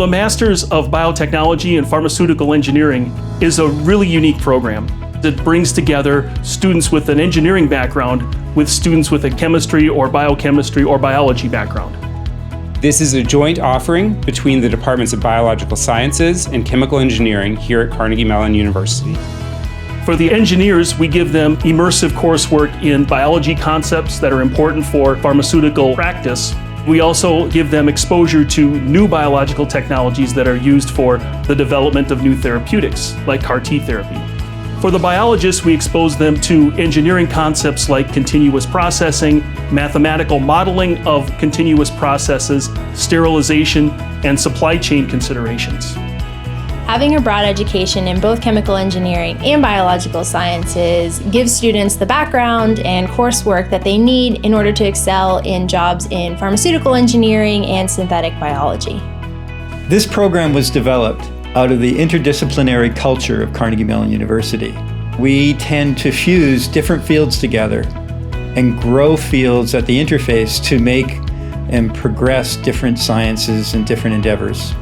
The Masters of Biotechnology and Pharmaceutical Engineering is a really unique program that brings together students with an engineering background with students with a chemistry or biochemistry or biology background. This is a joint offering between the Departments of Biological Sciences and Chemical Engineering here at Carnegie Mellon University. For the engineers, we give them immersive coursework in biology concepts that are important for pharmaceutical practice. We also give them exposure to new biological technologies that are used for the development of new therapeutics, like CAR T therapy. For the biologists, we expose them to engineering concepts like continuous processing, mathematical modeling of continuous processes, sterilization, and supply chain considerations. Having a broad education in both chemical engineering and biological sciences gives students the background and coursework that they need in order to excel in jobs in pharmaceutical engineering and synthetic biology. This program was developed out of the interdisciplinary culture of Carnegie Mellon University. We tend to fuse different fields together and grow fields at the interface to make and progress different sciences and different endeavors.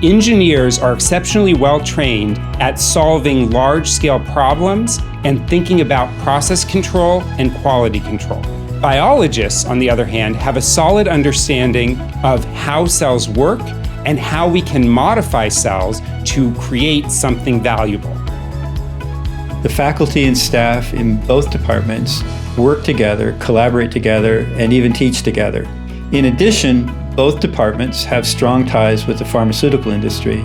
Engineers are exceptionally well trained at solving large-scale problems and thinking about process control and quality control. Biologists, on the other hand, have a solid understanding of how cells work and how we can modify cells to create something valuable. The faculty and staff in both departments work together, collaborate together, and even teach together. In addition, both departments have strong ties with the pharmaceutical industry.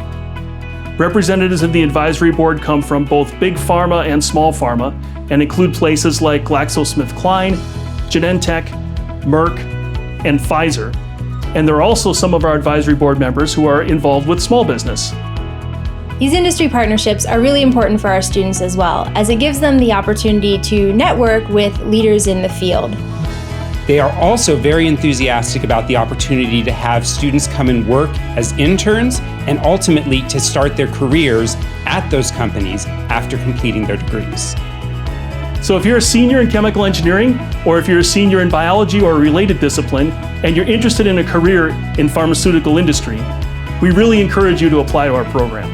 Representatives of the advisory board come from both big pharma and small pharma and include places like GlaxoSmithKline, Genentech, Merck, and Pfizer. And there are also some of our advisory board members who are involved with small business. These industry partnerships are really important for our students as well, as it gives them the opportunity to network with leaders in the field. They are also very enthusiastic about the opportunity to have students come and work as interns and ultimately to start their careers at those companies after completing their degrees. So if you're a senior in chemical engineering, or if you're a senior in biology or a related discipline, and you're interested in a career in pharmaceutical industry, we really encourage you to apply to our program.